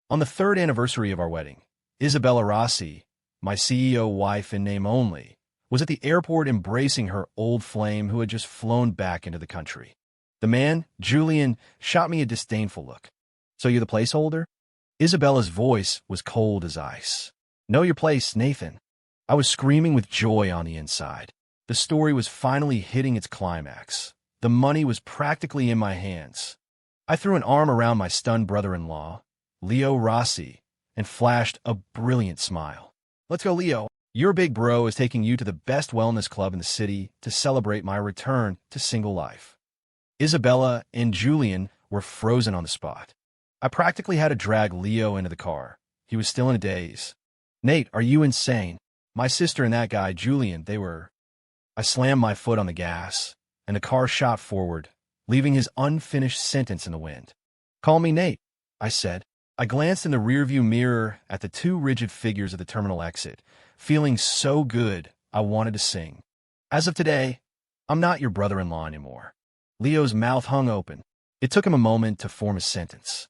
On the third anniversary of our wedding, Isabella Rossi, my CEO wife in name only, was at the airport embracing her old flame who had just flown back into the country. The man, Julian, shot me a disdainful look. "So you're the placeholder?" Isabella's voice was cold as ice. "Know your place, Nathan." I was screaming with joy on the inside. The story was finally hitting its climax. The money was practically in my hands. I threw an arm around my stunned brother-in-law, Leo Rossi, and flashed a brilliant smile. "Let's go, Leo. Your big bro is taking you to the best wellness club in the city to celebrate my return to single life." Isabella and Julian were frozen on the spot. I practically had to drag Leo into the car. He was still in a daze. "Nate, are you insane? My sister and that guy, Julian, they were—" I slammed my foot on the gas, and the car shot forward, leaving his unfinished sentence in the wind. "Call me Nate," I said. I glanced in the rearview mirror at the two rigid figures of the terminal exit, feeling so good I wanted to sing. "As of today, I'm not your brother-in-law anymore." Leo's mouth hung open. It took him a moment to form a sentence.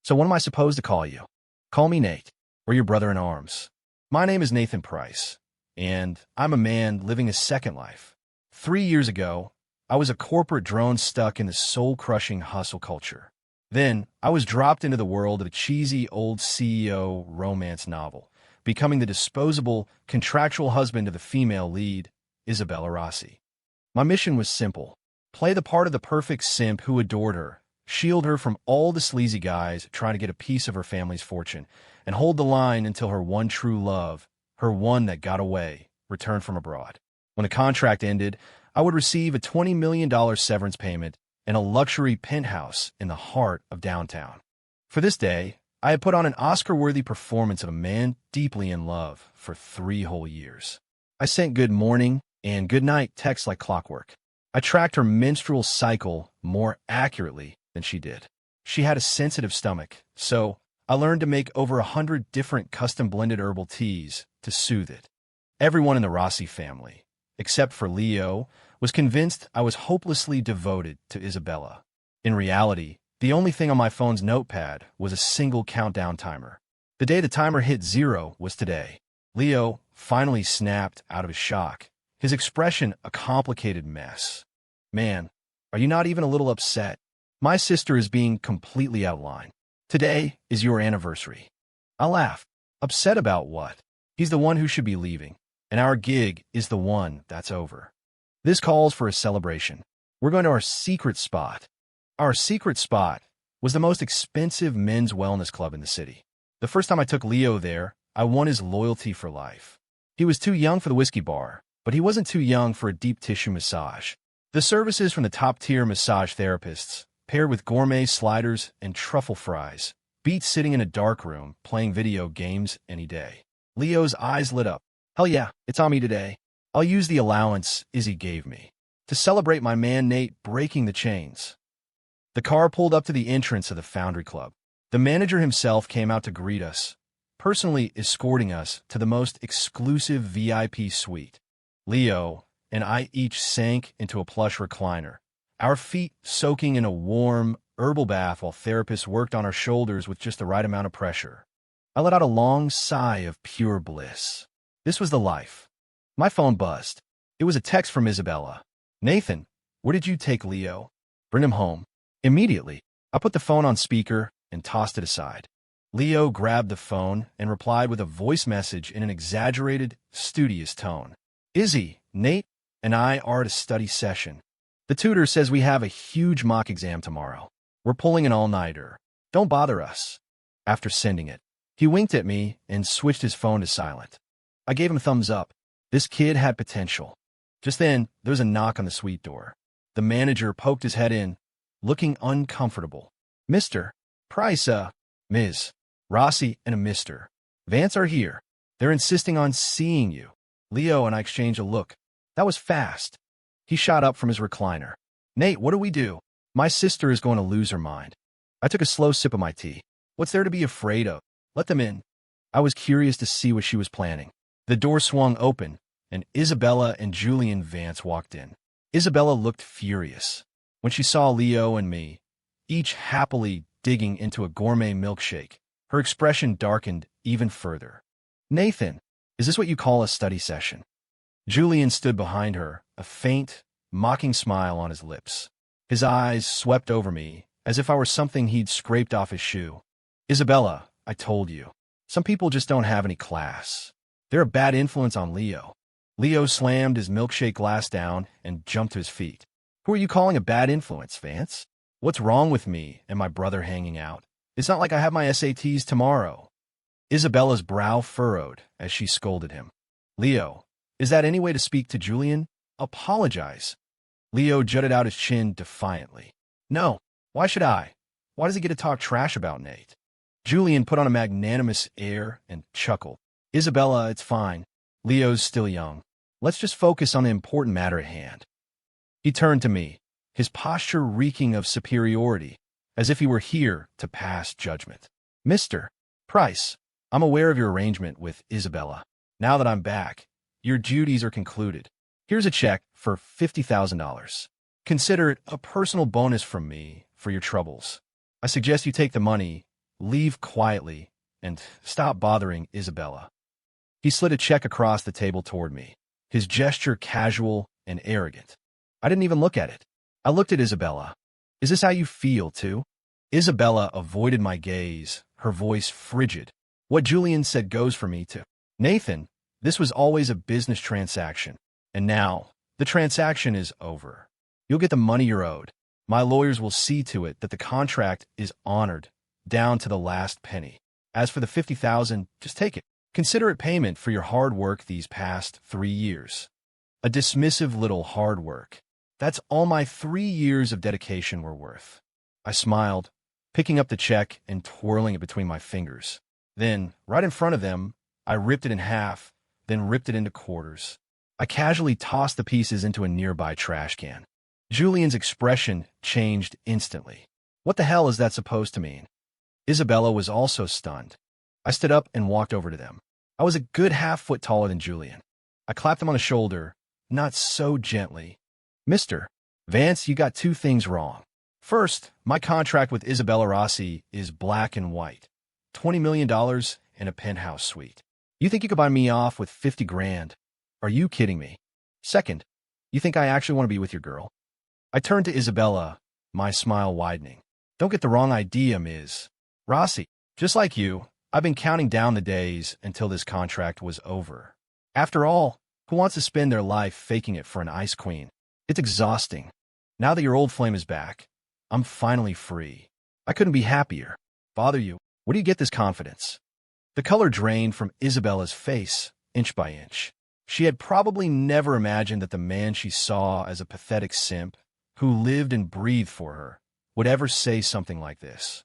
"So what am I supposed to call you?" "Call me Nate, or your brother-in-arms. My name is Nathan Price, and I'm a man living a second life. 3 years ago, I was a corporate drone stuck in the soul-crushing hustle culture. Then, I was dropped into the world of a cheesy old CEO romance novel, becoming the disposable, contractual husband of the female lead, Isabella Rossi. My mission was simple: play the part of the perfect simp who adored her, shield her from all the sleazy guys trying to get a piece of her family's fortune, and hold the line until her one true love, her one that got away, returned from abroad. When the contract ended, I would receive a $20 million severance payment and a luxury penthouse in the heart of downtown. For this day, I had put on an Oscar-worthy performance of a man deeply in love for 3 whole years. I sent good morning and good night texts like clockwork. I tracked her menstrual cycle more accurately than she did. She had a sensitive stomach, so I learned to make over 100 different custom-blended herbal teas to soothe it. Everyone in the Rossi family, except for Leo, was convinced I was hopelessly devoted to Isabella. In reality, the only thing on my phone's notepad was a single countdown timer. The day the timer hit 0 was today. Leo finally snapped out of his shock, his expression a complicated mess. "Man, are you not even a little upset? My sister is being completely out of line. Today is your anniversary." I laughed. "Upset about what? He's the one who should be leaving, and our gig is the one that's over. This calls for a celebration. We're going to our secret spot." Our secret spot was the most expensive men's wellness club in the city. The first time I took Leo there, I won his loyalty for life. He was too young for the whiskey bar, but he wasn't too young for a deep tissue massage. The services from the top-tier massage therapists, paired with gourmet sliders and truffle fries, beat sitting in a dark room playing video games any day. Leo's eyes lit up. "Hell yeah, it's on me today. I'll use the allowance Izzy gave me to celebrate my man Nate breaking the chains." The car pulled up to the entrance of the Foundry Club. The manager himself came out to greet us, personally escorting us to the most exclusive VIP suite. Leo and I each sank into a plush recliner, our feet soaking in a warm, herbal bath while therapists worked on our shoulders with just the right amount of pressure. I let out a long sigh of pure bliss. This was the life. My phone buzzed. It was a text from Isabella. "Nathan, where did you take Leo?" "Bring him home." Immediately, I put the phone on speaker and tossed it aside. Leo grabbed the phone and replied with a voice message in an exaggerated, studious tone. "Izzy, Nate, and I are at a study session. The tutor says we have a huge mock exam tomorrow. We're pulling an all-nighter. Don't bother us." After sending it, he winked at me and switched his phone to silent. I gave him a thumbs up. This kid had potential. Just then, there was a knock on the suite door. The manager poked his head in, looking uncomfortable. "Mr. Price, Ms. Rossi and a Mr. Vance are here. They're insisting on seeing you." Leo and I exchanged a look. That was fast. He shot up from his recliner. "Nate, what do we do? My sister is going to lose her mind." I took a slow sip of my tea. "What's there to be afraid of? Let them in." I was curious to see what she was planning. The door swung open, and Isabella and Julian Vance walked in. Isabella looked furious. When she saw Leo and me, each happily digging into a gourmet milkshake, Her expression darkened even further. Nathan, is this what you call a study session? Julian stood behind her, a faint, mocking smile on his lips. His eyes swept over me, as if I were something he'd scraped off his shoe. Isabella, I told you. Some people just don't have any class. They're a bad influence on Leo. Leo slammed his milkshake glass down and jumped to his feet. Who are you calling a bad influence, Vance? What's wrong with me and my brother hanging out? It's not like I have my SATs tomorrow. Isabella's brow furrowed as she scolded him. Leo, is that any way to speak to Julian? Apologize. Leo jutted out his chin defiantly. No, why should I? Why does he get to talk trash about Nate? Julian put on a magnanimous air and chuckled. Isabella, it's fine. Leo's still young. Let's just focus on the important matter at hand. He turned to me, his posture reeking of superiority, as if he were here to pass judgment. Mr. Price, I'm aware of your arrangement with Isabella. Now that I'm back, your duties are concluded. Here's a check for $50,000. Consider it a personal bonus from me for your troubles. I suggest you take the money, leave quietly, and stop bothering Isabella. He slid a check across the table toward me, his gesture casual and arrogant. I didn't even look at it. I looked at Isabella. Is this how you feel, too? Isabella avoided my gaze, her voice frigid. What Julian said goes for me, too. Nathan, this was always a business transaction, and now the transaction is over. You'll get the money you're owed. My lawyers will see to it that the contract is honored, down to the last penny. As for the $50,000, just take it. Consider it payment for your hard work these past 3 years. A dismissive little hard work. That's all my 3 years of dedication were worth. I smiled, picking up the check and twirling it between my fingers. Then, right in front of them, I ripped it in half, then ripped it into quarters. I casually tossed the pieces into a nearby trash can. Julian's expression changed instantly. What the hell is that supposed to mean? Isabella was also stunned. I stood up and walked over to them. I was a good half-foot taller than Julian. I clapped him on the shoulder, not so gently. Mr. Vance, you got 2 things wrong. First, my contract with Isabella Rossi is black and white. $20 million and a penthouse suite. You think you could buy me off with 50 grand? Are you kidding me? Second, you think I actually want to be with your girl? I turned to Isabella, my smile widening. Don't get the wrong idea, Ms. Rossi. Just like you, I've been counting down the days until this contract was over. After all, who wants to spend their life faking it for an ice queen? It's exhausting. Now that your old flame is back, I'm finally free. I couldn't be happier. Bother you? Where do you get this confidence? The color drained from Isabella's face, inch by inch. She had probably never imagined that the man she saw as a pathetic simp, who lived and breathed for her, would ever say something like this.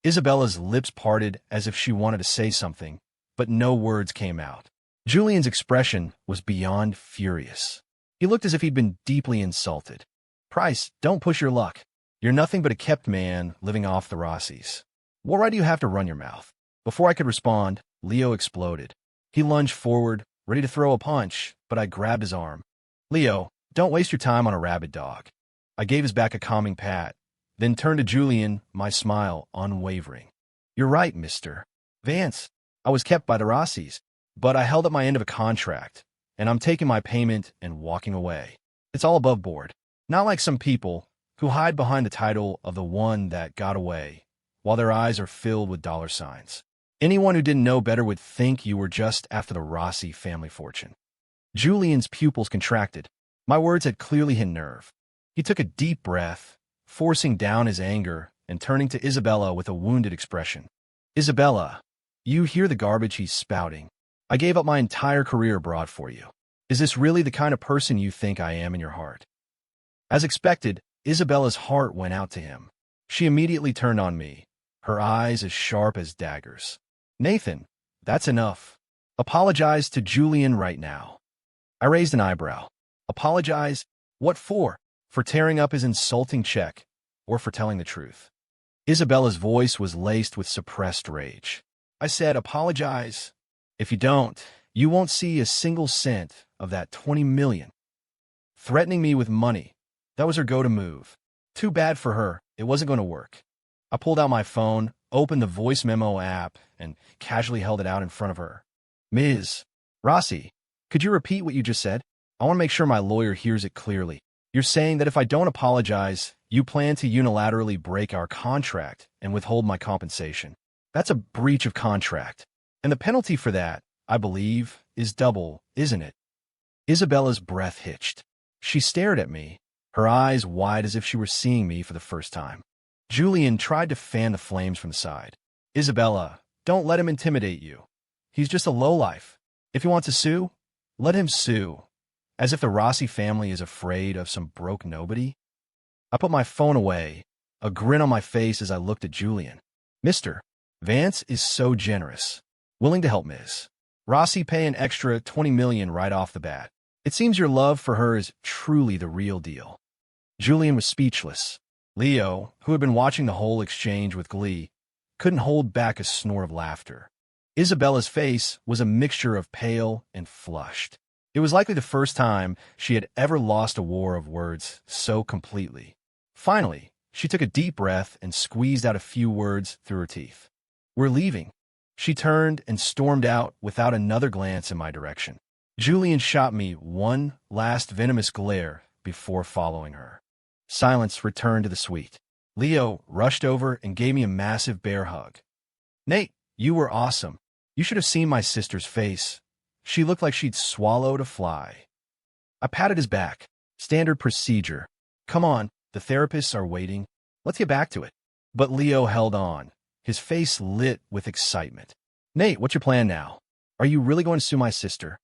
Isabella's lips parted as if she wanted to say something, but no words came out. Julian's expression was beyond furious. He looked as if he'd been deeply insulted. Price, don't push your luck. You're nothing but a kept man living off the Rossis. What right do you have to run your mouth? Before I could respond, Leo exploded. He lunged forward, ready to throw a punch, but I grabbed his arm. Leo, don't waste your time on a rabid dog. I gave his back a calming pat, then turned to Julian, my smile unwavering. You're right, Mr. Vance. I was kept by the Rossis, but I held up my end of a contract, and I'm taking my payment and walking away. It's all above board. Not like some people who hide behind the title of the one that got away, while their eyes are filled with dollar signs. Anyone who didn't know better would think you were just after the Rossi family fortune. Julian's pupils contracted. My words had clearly hit nerve. He took a deep breath, forcing down his anger and turning to Isabella with a wounded expression. Isabella, you hear the garbage he's spouting. I gave up my entire career abroad for you. Is this really the kind of person you think I am in your heart? As expected, Isabella's heart went out to him. She immediately turned on me, her eyes as sharp as daggers. Nathan, that's enough. Apologize to Julian right now. I raised an eyebrow. Apologize? What for? For tearing up his insulting check, or for telling the truth? Isabella's voice was laced with suppressed rage. I said, apologize. If you don't, you won't see a single cent of that $20 million. Threatening me with money, that was her go-to move. Too bad for her, it wasn't going to work. I pulled out my phone, opened the voice memo app and casually held it out in front of her. Ms. Rossi, could you repeat what you just said? I want to make sure my lawyer hears it clearly. You're saying that if I don't apologize, you plan to unilaterally break our contract and withhold my compensation. That's a breach of contract. And the penalty for that, I believe, is double, isn't it? Isabella's breath hitched. She stared at me, her eyes wide as if she were seeing me for the first time. Julian tried to fan the flames from the side. Isabella, don't let him intimidate you. He's just a lowlife. If he wants to sue, let him sue. As if the Rossi family is afraid of some broke nobody. I put my phone away, a grin on my face as I looked at Julian. Mr. Vance is so generous, willing to help Ms. Rossi pay an extra $20 million right off the bat. It seems your love for her is truly the real deal. Julian was speechless. Leo, who had been watching the whole exchange with glee, couldn't hold back a snort of laughter. Isabella's face was a mixture of pale and flushed. It was likely the first time she had ever lost a war of words so completely. Finally, she took a deep breath and squeezed out a few words through her teeth. We're leaving. She turned and stormed out without another glance in my direction. Julian shot me one last venomous glare before following her. Silence returned to the suite. Leo rushed over and gave me a massive bear hug. Nate, you were awesome. You should have seen my sister's face. She looked like she'd swallowed a fly. I patted his back. Standard procedure. Come on, the therapists are waiting. Let's get back to it. But Leo held on, his face lit with excitement. Nate, what's your plan now? Are you really going to sue my sister?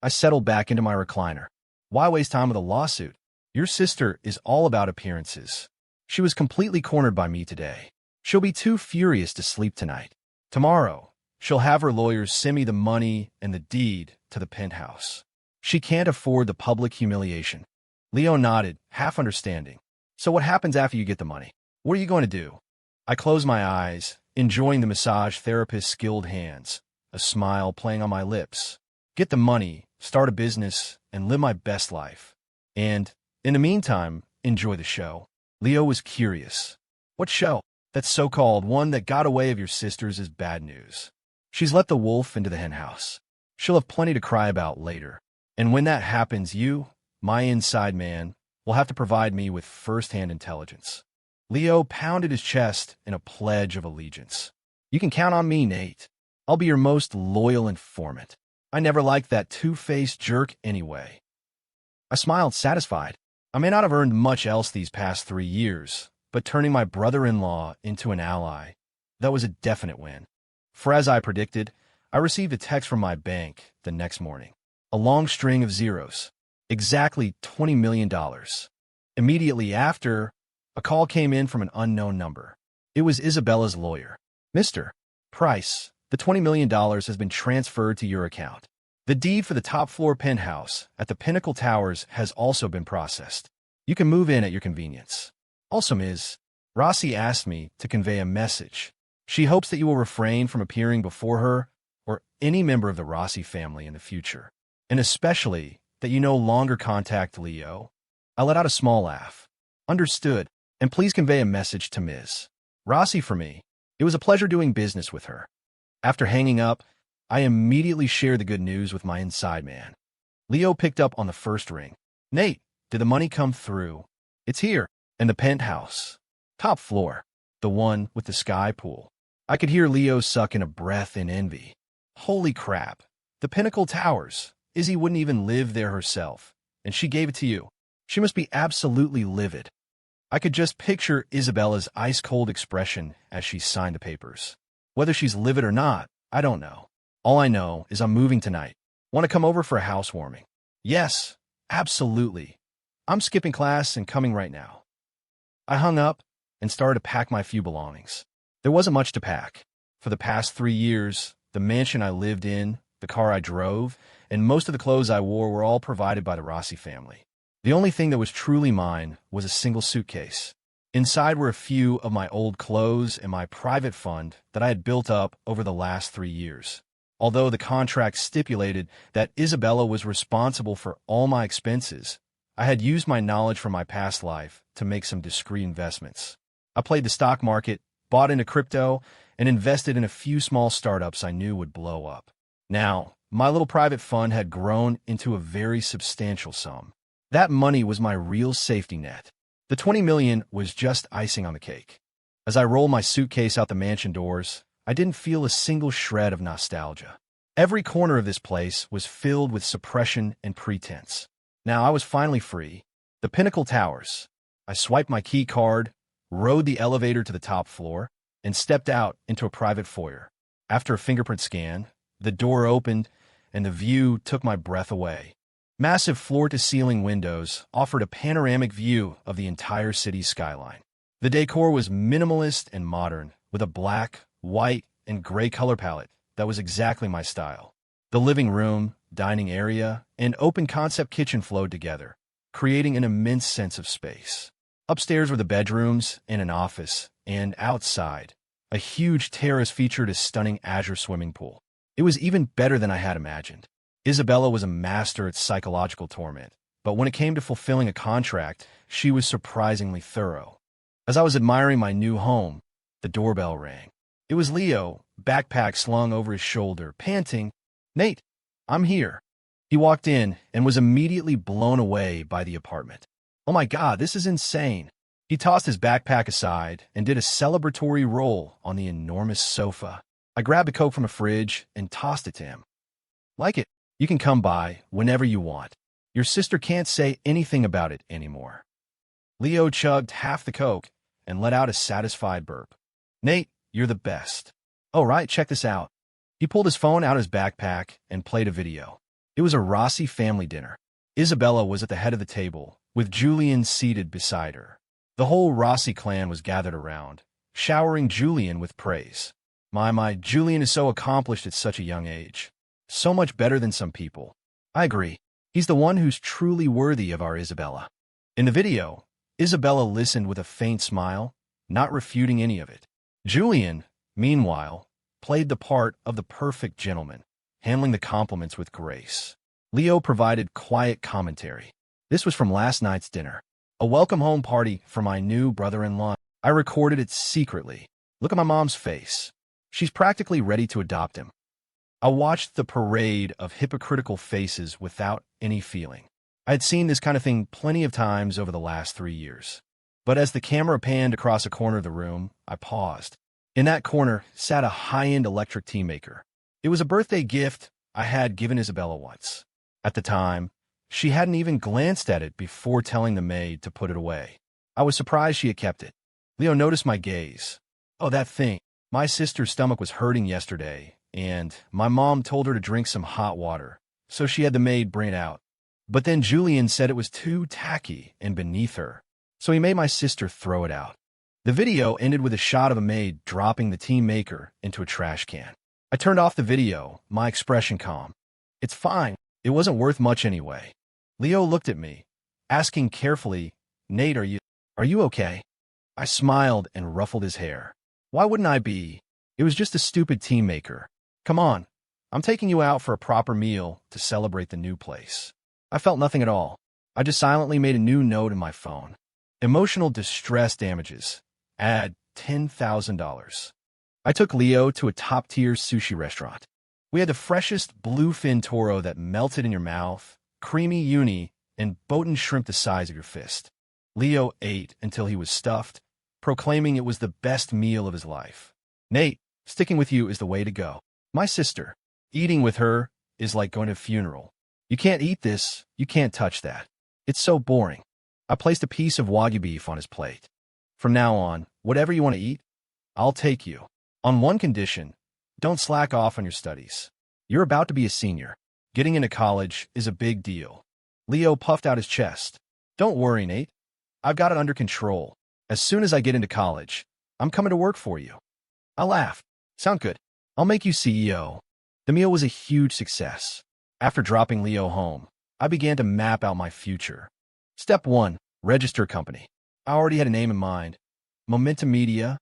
I settled back into my recliner. Why waste time with a lawsuit? Your sister is all about appearances. She was completely cornered by me today. She'll be too furious to sleep tonight. Tomorrow, she'll have her lawyers send me the money and the deed to the penthouse. She can't afford the public humiliation. Leo nodded, half understanding. So what happens after you get the money? What are you going to do? I closed my eyes, enjoying the massage therapist's skilled hands, a smile playing on my lips. Get the money, start a business, and live my best life. And, in the meantime, enjoy the show. Leo was curious. What show? That so-called one that got away of your sisters is bad news. She's let the wolf into the henhouse. She'll have plenty to cry about later. And when that happens, you, my inside man, will have to provide me with first-hand intelligence. Leo pounded his chest in a pledge of allegiance. You can count on me, Nate. I'll be your most loyal informant. I never liked that two-faced jerk anyway. I smiled, satisfied. I may not have earned much else these past 3 years, but turning my brother-in-law into an ally, that was a definite win. For as I predicted, I received a text from my bank the next morning. A long string of zeros. Exactly $20 million. Immediately after, a call came in from an unknown number. It was Isabella's lawyer. Mr. Price, the $20 million has been transferred to your account. The deed for the top-floor penthouse at the Pinnacle Towers has also been processed. You can move in at your convenience. Also, Ms. Rossi asked me to convey a message. She hopes that you will refrain from appearing before her or any member of the Rossi family in the future, and especially that you no longer contact Leo. I let out a small laugh. Understood, and please convey a message to Ms. Rossi for me. It was a pleasure doing business with her. After hanging up, I immediately shared the good news with my inside man. Leo picked up on the first ring. Nate, did the money come through? It's here, in the penthouse. Top floor, the one with the sky pool. I could hear Leo suck in a breath in envy. Holy crap, the Pinnacle Towers. Izzy wouldn't even live there herself, and she gave it to you. She must be absolutely livid. I could just picture Isabella's ice-cold expression as she signed the papers. Whether she's livid or not, I don't know. All I know is I'm moving tonight. Want to come over for a housewarming? Yes, absolutely. I'm skipping class and coming right now. I hung up and started to pack my few belongings. There wasn't much to pack. For the past 3 years, the mansion I lived in, the car I drove, and most of the clothes I wore were all provided by the Rossi family. The only thing that was truly mine was a single suitcase. Inside were a few of my old clothes and my private fund that I had built up over the last 3 years. Although the contract stipulated that Isabella was responsible for all my expenses, I had used my knowledge from my past life to make some discreet investments. I played the stock market, bought into crypto, and invested in a few small startups I knew would blow up. Now, my little private fund had grown into a very substantial sum. That money was my real safety net. The 20 million was just icing on the cake. As I rolled my suitcase out the mansion doors, I didn't feel a single shred of nostalgia. Every corner of this place was filled with suppression and pretense. Now I was finally free. The Pinnacle Towers. I swiped my key card, rode the elevator to the top floor, and stepped out into a private foyer. After a fingerprint scan, the door opened, and the view took my breath away. Massive floor-to-ceiling windows offered a panoramic view of the entire city's skyline. The decor was minimalist and modern, with a black, white, and gray color palette that was exactly my style. The living room, dining area, and open-concept kitchen flowed together, creating an immense sense of space. Upstairs were the bedrooms and an office, and outside, a huge terrace featured a stunning azure swimming pool. It was even better than I had imagined. Isabella was a master at psychological torment, but when it came to fulfilling a contract, she was surprisingly thorough. As I was admiring my new home, the doorbell rang. It was Leo, backpack slung over his shoulder, panting, "Nate, I'm here." He walked in and was immediately blown away by the apartment. "Oh my God, this is insane." He tossed his backpack aside and did a celebratory roll on the enormous sofa. I grabbed a Coke from a fridge and tossed it to him. "Like it? You can come by whenever you want. Your sister can't say anything about it anymore." Leo chugged half the Coke and let out a satisfied burp. "Nate, you're the best." "Oh, right, check this out." He pulled his phone out of his backpack and played a video. It was a Rossi family dinner. Isabella was at the head of the table, with Julian seated beside her. The whole Rossi clan was gathered around, showering Julian with praise. My, Julian is so accomplished at such a young age. So much better than some people. I agree. He's the one who's truly worthy of our Isabella. In the video, Isabella listened with a faint smile, not refuting any of it. Julian, meanwhile, played the part of the perfect gentleman, handling the compliments with grace. Leo provided quiet commentary. "This was from last night's dinner. A welcome home party for my new brother-in-law. I recorded it secretly. Look at my mom's face. She's practically ready to adopt him." I watched the parade of hypocritical faces without any feeling. I had seen this kind of thing plenty of times over the last 3 years. But as the camera panned across a corner of the room, I paused. In that corner sat a high-end electric tea maker. It was a birthday gift I had given Isabella once. At the time, she hadn't even glanced at it before telling the maid to put it away. I was surprised she had kept it. Leo noticed my gaze. "Oh, that thing. My sister's stomach was hurting yesterday, and my mom told her to drink some hot water, so she had the maid bring it out. But then Julian said it was too tacky and beneath her, so he made my sister throw it out." The video ended with a shot of a maid dropping the tea maker into a trash can. I turned off the video, my expression calm. "It's fine. It wasn't worth much anyway." Leo looked at me, asking carefully, "Nate, are you okay?" I smiled and ruffled his hair. "Why wouldn't I be? It was just a stupid tea maker. Come on, I'm taking you out for a proper meal to celebrate the new place." I felt nothing at all. I just silently made a new note in my phone. Emotional distress damages. Add $10,000. I took Leo to a top-tier sushi restaurant. We had the freshest bluefin toro that melted in your mouth, creamy uni, and boaten shrimp the size of your fist. Leo ate until he was stuffed, proclaiming it was the best meal of his life. "Nate, sticking with you is the way to go. My sister. Eating with her is like going to a funeral. You can't eat this, you can't touch that. It's so boring." I placed a piece of Wagyu beef on his plate. "From now on, whatever you want to eat, I'll take you. On one condition, don't slack off on your studies. You're about to be a senior. Getting into college is a big deal." Leo puffed out his chest. "Don't worry, Nate. I've got it under control. As soon as I get into college, I'm coming to work for you." I laughed. "Sound good. I'll make you CEO." The meal was a huge success. After dropping Leo home, I began to map out my future. Step 1. Register company. I already had a name in mind. Momentum Media.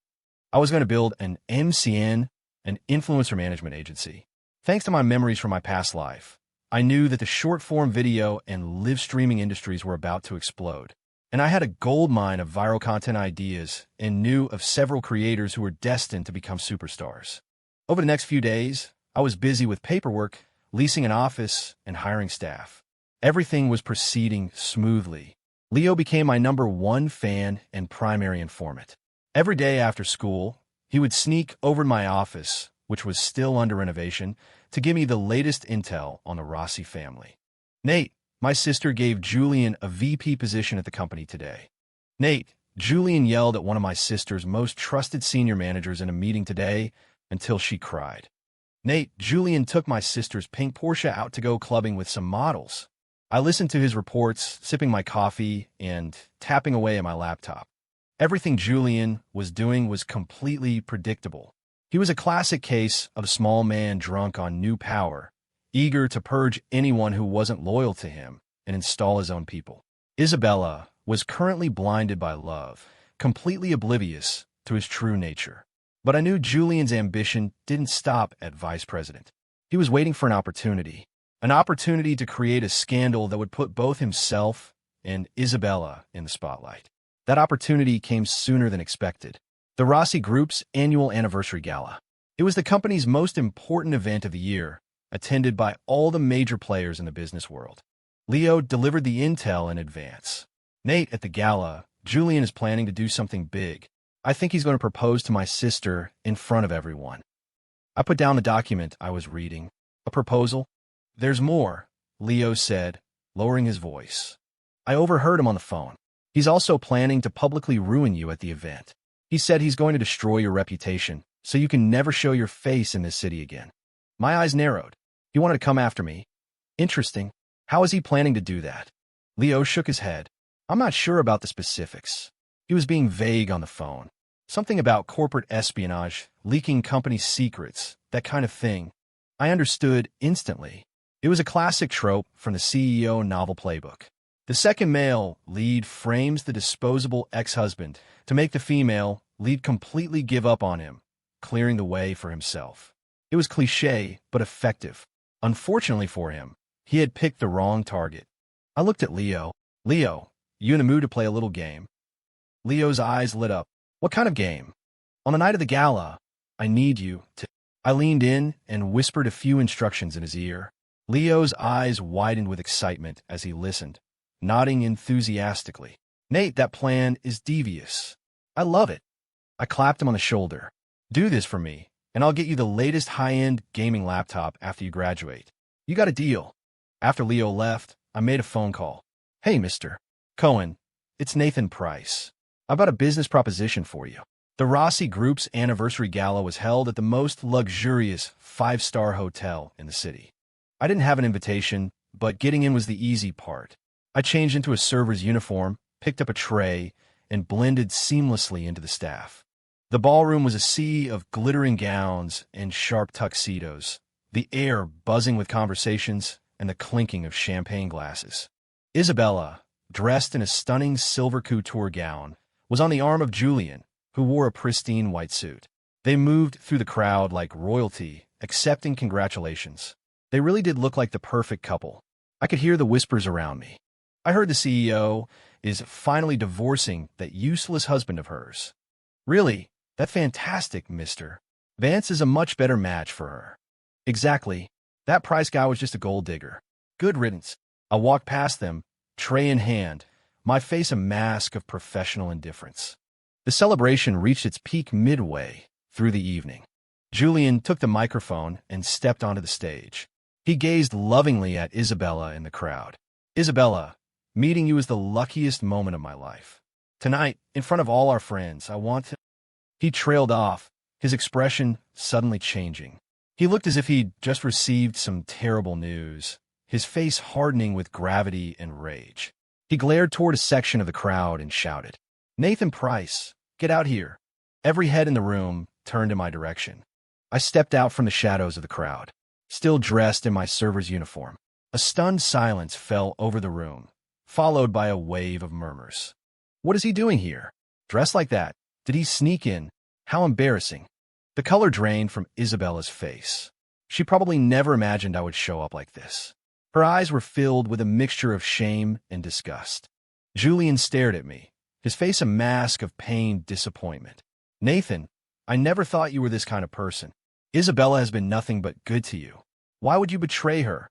I was going to build an MCN, an influencer management agency. Thanks to my memories from my past life, I knew that the short-form video and live streaming industries were about to explode. and I had a goldmine of viral content ideas and knew of several creators who were destined to become superstars. Over the next few days, I was busy with paperwork, leasing an office, and hiring staff. Everything was proceeding smoothly. Leo became my #1 fan and primary informant. Every day after school, he would sneak over to my office, which was still under renovation, to give me the latest intel on the Rossi family. Nate, my sister gave Julian a VP position at the company today. Nate, Julian yelled at one of my sister's most trusted senior managers in a meeting today until she cried. Nate, Julian took my sister's pink Porsche out to go clubbing with some models. I listened to his reports, sipping my coffee and tapping away at my laptop. Everything Julian was doing was completely predictable. He was a classic case of a small man drunk on new power, eager to purge anyone who wasn't loyal to him and install his own people. Isabella was currently blinded by love, completely oblivious to his true nature. But I knew Julian's ambition didn't stop at vice president. He was waiting for an opportunity to create a scandal that would put both himself and Isabella in the spotlight. That opportunity came sooner than expected. The Rossi Group's annual anniversary gala. It was the company's most important event of the year, attended by all the major players in the business world. Leo delivered the intel in advance. Nate, at the gala, Julian is planning to do something big. I think he's going to propose to my sister in front of everyone. I put down the document I was reading. A proposal? There's more, Leo said, lowering his voice. I overheard him on the phone. He's also planning to publicly ruin you at the event. He said he's going to destroy your reputation, so you can never show your face in this city again. My eyes narrowed. He wanted to come after me. Interesting. How is he planning to do that? Leo shook his head. I'm not sure about the specifics. He was being vague on the phone. Something about corporate espionage, leaking company secrets, that kind of thing. I understood instantly. It was a classic trope from the CEO novel playbook. The second male lead frames the disposable ex-husband to make the female lead completely give up on him, clearing the way for himself. It was cliché, but effective. Unfortunately for him, he had picked the wrong target. I looked at Leo. Leo, you in the mood to play a little game? Leo's eyes lit up. What kind of game? On the night of the gala, I need you to... I leaned in and whispered a few instructions in his ear. Leo's eyes widened with excitement as he listened, nodding enthusiastically. Nate, that plan is devious. I love it. I clapped him on the shoulder. Do this for me, and I'll get you the latest high-end gaming laptop after you graduate. You got a deal. After Leo left, I made a phone call. Hey, Mr. Cohen, it's Nathan Price. I've got a business proposition for you. The Rossi Group's anniversary gala was held at the most luxurious 5-star hotel in the city. I didn't have an invitation, but getting in was the easy part. I changed into a server's uniform, picked up a tray, and blended seamlessly into the staff. The ballroom was a sea of glittering gowns and sharp tuxedos, the air buzzing with conversations and the clinking of champagne glasses. Isabella, dressed in a stunning silver couture gown, was on the arm of Julian, who wore a pristine white suit. They moved through the crowd like royalty, accepting congratulations. They really did look like the perfect couple. I could hear the whispers around me. I heard the CEO is finally divorcing that useless husband of hers. Really, that fantastic Mr. Vance is a much better match for her. Exactly. That Price guy was just a gold digger. Good riddance. I walked past them, tray in hand, my face a mask of professional indifference. The celebration reached its peak midway through the evening. Julian took the microphone and stepped onto the stage. He gazed lovingly at Isabella in the crowd. Isabella, meeting you is the luckiest moment of my life. Tonight, in front of all our friends, I want to... He trailed off, his expression suddenly changing. He looked as if he'd just received some terrible news, his face hardening with gravity and rage. He glared toward a section of the crowd and shouted, Nathan Price, get out here. Every head in the room turned in my direction. I stepped out from the shadows of the crowd, still dressed in my server's uniform. A stunned silence fell over the room, followed by a wave of murmurs. What is he doing here? Dressed like that? Did he sneak in? How embarrassing. The color drained from Isabella's face. She probably never imagined I would show up like this. Her eyes were filled with a mixture of shame and disgust. Julian stared at me, his face a mask of pained disappointment. Nathan, I never thought you were this kind of person. Isabella has been nothing but good to you. Why would you betray her?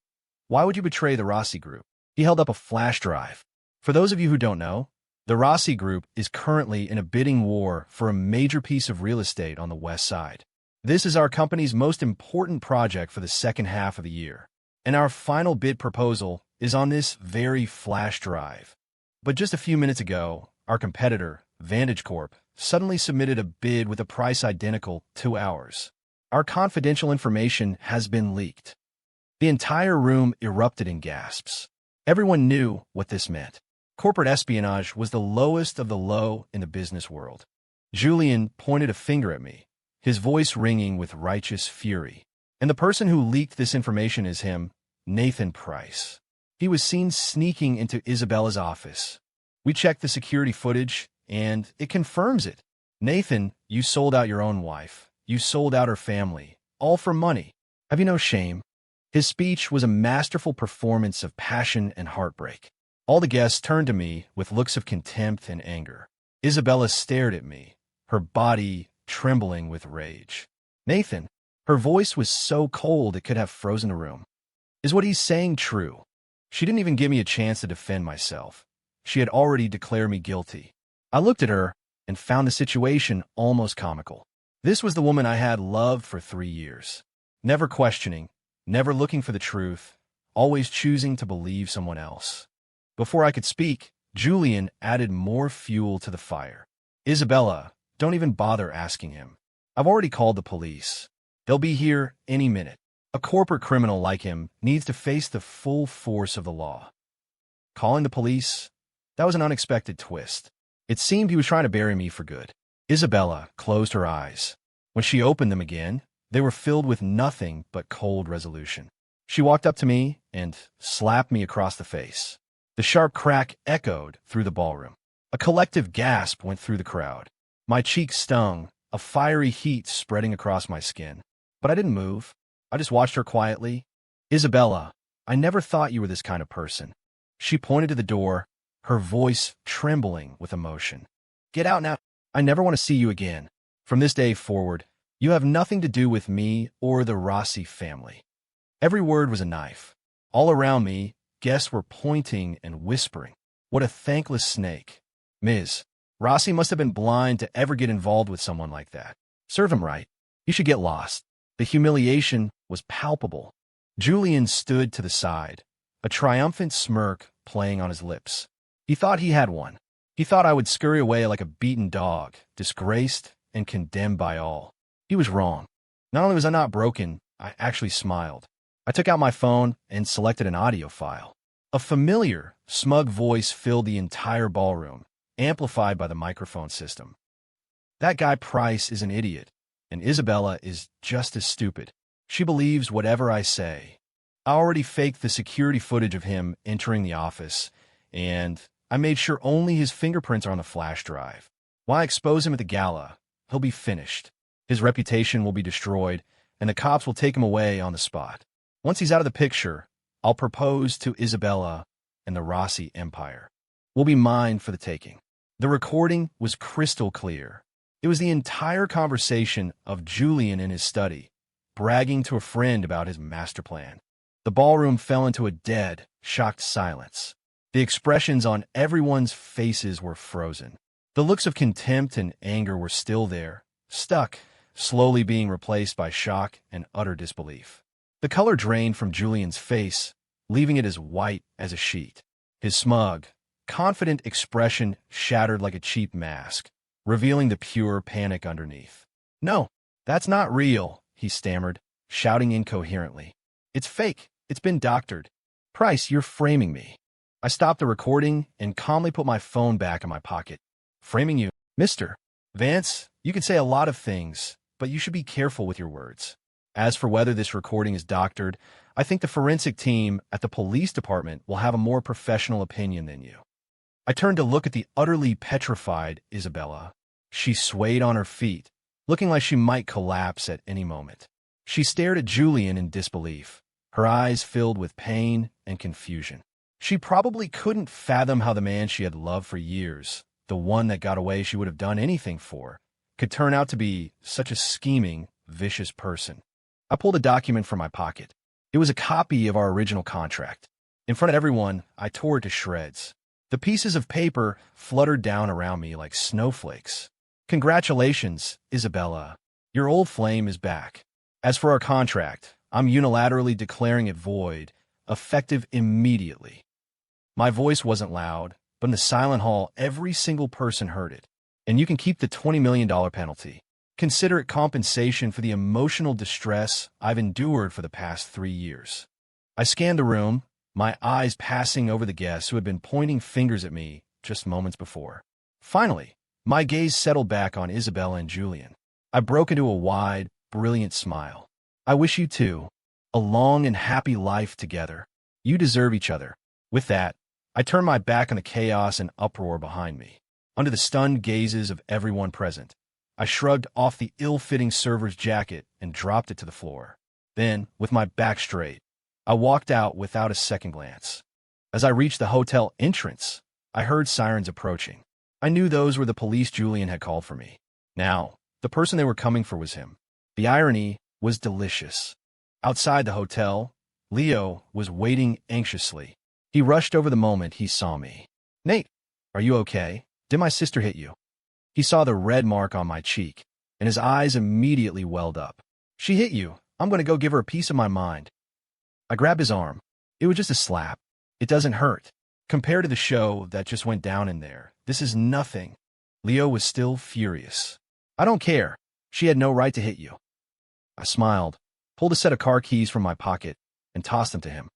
Why would you betray the Rossi Group? He held up a flash drive. For those of you who don't know, the Rossi Group is currently in a bidding war for a major piece of real estate on the west side. This is our company's most important project for the second half of the year, and our final bid proposal is on this very flash drive. But just a few minutes ago, our competitor, Vantage Corp, suddenly submitted a bid with a price identical to ours. Our confidential information has been leaked. The entire room erupted in gasps. Everyone knew what this meant. Corporate espionage was the lowest of the low in the business world. Julian pointed a finger at me, his voice ringing with righteous fury. And the person who leaked this information is him, Nathan Price. He was seen sneaking into Isabella's office. We checked the security footage, and it confirms it. Nathan, you sold out your own wife. You sold out her family, all for money. Have you no shame? His speech was a masterful performance of passion and heartbreak. All the guests turned to me with looks of contempt and anger. Isabella stared at me, her body trembling with rage. Nathan, her voice was so cold it could have frozen a room. Is what he's saying true? She didn't even give me a chance to defend myself. She had already declared me guilty. I looked at her and found the situation almost comical. This was the woman I had loved for 3 years. Never questioning, never looking for the truth, always choosing to believe someone else. Before I could speak, Julian added more fuel to the fire. Isabella, don't even bother asking him. I've already called the police. They'll be here any minute. A corporate criminal like him needs to face the full force of the law. Calling the police? That was an unexpected twist. It seemed he was trying to bury me for good. Isabella closed her eyes. When she opened them again, they were filled with nothing but cold resolution. She walked up to me and slapped me across the face. The sharp crack echoed through the ballroom. A collective gasp went through the crowd. My cheeks stung, a fiery heat spreading across my skin. But I didn't move. I just watched her quietly. Isabella, I never thought you were this kind of person. She pointed to the door, her voice trembling with emotion. Get out now. I never want to see you again. From this day forward, you have nothing to do with me or the Rossi family. Every word was a knife. All around me, guests were pointing and whispering. What a thankless snake. Ms. Rossi must have been blind to ever get involved with someone like that. Serve him right. He should get lost. The humiliation was palpable. Julian stood to the side, a triumphant smirk playing on his lips. He thought he had one. He thought I would scurry away like a beaten dog, disgraced and condemned by all. He was wrong. Not only was I not broken, I actually smiled. I took out my phone and selected an audio file. A familiar, smug voice filled the entire ballroom, amplified by the microphone system. That guy Price is an idiot, and Isabella is just as stupid. She believes whatever I say. I already faked the security footage of him entering the office, and I made sure only his fingerprints are on the flash drive. Why expose him at the gala? He'll be finished. His reputation will be destroyed, and the cops will take him away on the spot. Once he's out of the picture, I'll propose to Isabella and the Rossi empire. Will be mine for the taking. The recording was crystal clear. It was the entire conversation of Julian in his study, bragging to a friend about his master plan. The ballroom fell into a dead, shocked silence. The expressions on everyone's faces were frozen. The looks of contempt and anger were still there, stuck, slowly being replaced by shock and utter disbelief. The color drained from Julian's face, leaving it as white as a sheet. His smug, confident expression shattered like a cheap mask, revealing the pure panic underneath. No, that's not real, he stammered, shouting incoherently. It's fake. It's been doctored. Price, you're framing me. I stopped the recording and calmly put my phone back in my pocket. Framing you? Mr. Vance, you can say a lot of things, but you should be careful with your words. As for whether this recording is doctored, I think the forensic team at the police department will have a more professional opinion than you. I turned to look at the utterly petrified Isabella. She swayed on her feet, looking like she might collapse at any moment. She stared at Julian in disbelief, her eyes filled with pain and confusion. She probably couldn't fathom how the man she had loved for years, the one that got away she would have done anything for, could turn out to be such a scheming, vicious person. I pulled a document from my pocket. It was a copy of our original contract. In front of everyone, I tore it to shreds. The pieces of paper fluttered down around me like snowflakes. Congratulations, Isabella. Your old flame is back. As for our contract, I'm unilaterally declaring it void, effective immediately. My voice wasn't loud, but in the silent hall, every single person heard it. And you can keep the $20 million penalty. Consider it compensation for the emotional distress I've endured for the past 3 years. I scanned the room, my eyes passing over the guests who had been pointing fingers at me just moments before. Finally, my gaze settled back on Isabella and Julian. I broke into a wide, brilliant smile. I wish you two a long and happy life together. You deserve each other. With that, I turned my back on the chaos and uproar behind me. Under the stunned gazes of everyone present, I shrugged off the ill-fitting server's jacket and dropped it to the floor. Then, with my back straight, I walked out without a second glance. As I reached the hotel entrance, I heard sirens approaching. I knew those were the police Julian had called for me. Now, the person they were coming for was him. The irony was delicious. Outside the hotel, Leo was waiting anxiously. He rushed over the moment he saw me. "Nate, are you okay? Did my sister hit you?" He saw the red mark on my cheek, and his eyes immediately welled up. "She hit you. I'm going to go give her a piece of my mind." I grabbed his arm. "It was just a slap. It doesn't hurt. Compared to the show that just went down in there, this is nothing." Leo was still furious. "I don't care. She had no right to hit you." I smiled, pulled a set of car keys from my pocket, and tossed them to him.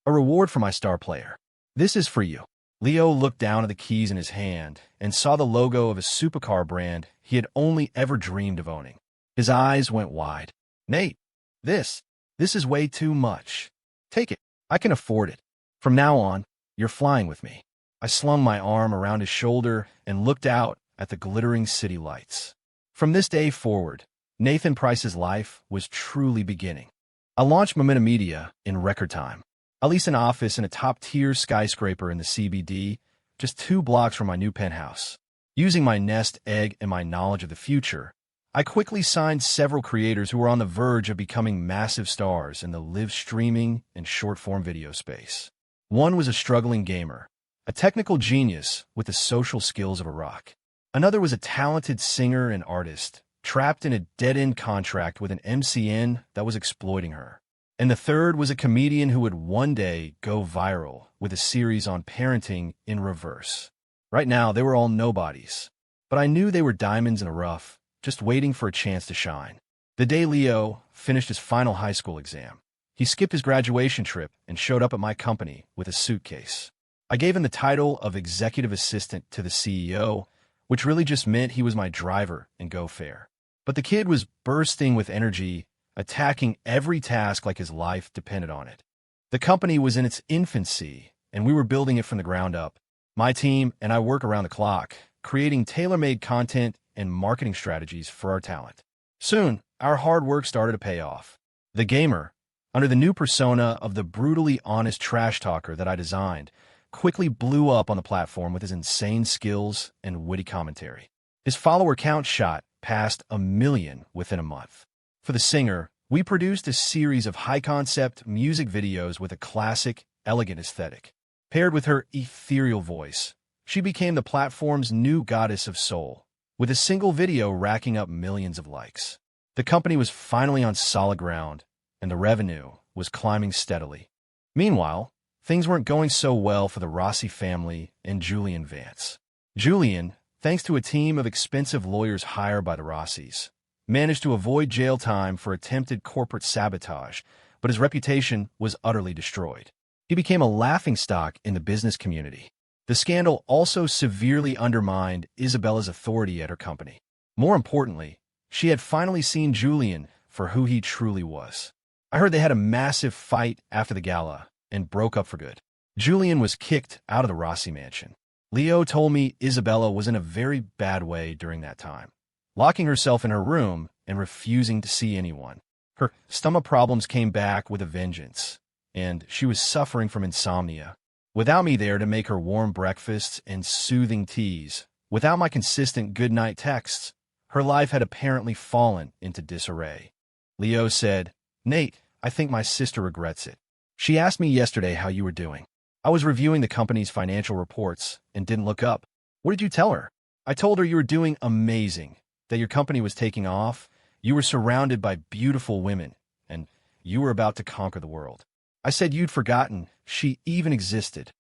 "A reward for my star player. This is for you." Leo looked down at the keys in his hand and saw the logo of a supercar brand he had only ever dreamed of owning. His eyes went wide. "Nate, this is way too much. Take it. I can afford it. From now on, you're flying with me." I slung my arm around his shoulder and looked out at the glittering city lights. From this day forward, Nathan Price's life was truly beginning. I launched Momentum Media in record time. I leased an office in a top-tier skyscraper in the CBD, just 2 blocks from my new penthouse. Using my nest egg and my knowledge of the future, I quickly signed several creators who were on the verge of becoming massive stars in the live streaming and short-form video space. One was a struggling gamer, a technical genius with the social skills of a rock. Another was a talented singer and artist, trapped in a dead-end contract with an MCN that was exploiting her. And the third was a comedian who would one day go viral with a series on parenting in reverse. Right now, they were all nobodies, but I knew they were diamonds in the rough, just waiting for a chance to shine. The day Leo finished his final high school exam, he skipped his graduation trip and showed up at my company with a suitcase. I gave him the title of executive assistant to the CEO, which really just meant he was my driver and go-fare. But the kid was bursting with energy, attacking every task like his life depended on it. The company was in its infancy, and we were building it from the ground up. My team and I work around the clock, creating tailor-made content and marketing strategies for our talent. Soon, our hard work started to pay off. The gamer, under the new persona of the brutally honest trash talker that I designed, quickly blew up on the platform with his insane skills and witty commentary. His follower count shot past 1 million within a month. For the singer, we produced a series of high-concept music videos with a classic, elegant aesthetic. Paired with her ethereal voice, she became the platform's new goddess of soul, with a single video racking up millions of likes. The company was finally on solid ground, and the revenue was climbing steadily. Meanwhile, things weren't going so well for the Rossi family and Julian Vance. Julian, thanks to a team of expensive lawyers hired by the Rossis, managed to avoid jail time for attempted corporate sabotage, but his reputation was utterly destroyed. He became a laughingstock in the business community. The scandal also severely undermined Isabella's authority at her company. More importantly, she had finally seen Julian for who he truly was. I heard they had a massive fight after the gala and broke up for good. Julian was kicked out of the Rossi mansion. Leo told me Isabella was in a very bad way during that time, locking herself in her room and refusing to see anyone. Her stomach problems came back with a vengeance, and she was suffering from insomnia. Without me there to make her warm breakfasts and soothing teas, without my consistent good-night texts, her life had apparently fallen into disarray. Leo said, "Nate, I think my sister regrets it. She asked me yesterday how you were doing. I was reviewing the company's financial reports and didn't look up. What did you tell her?" "I told her you were doing amazing, that your company was taking off, you were surrounded by beautiful women, and you were about to conquer the world. I said you'd forgotten she even existed."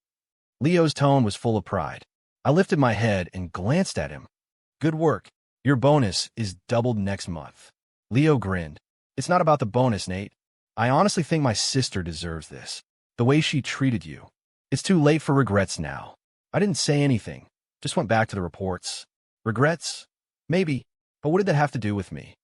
Leo's tone was full of pride. I lifted my head and glanced at him. "Good work. Your bonus is doubled next month." Leo grinned. "It's not about the bonus, Nate. I honestly think my sister deserves this. The way she treated you. It's too late for regrets now." I didn't say anything, just went back to the reports. Regrets? Maybe, but what did that have to do with me?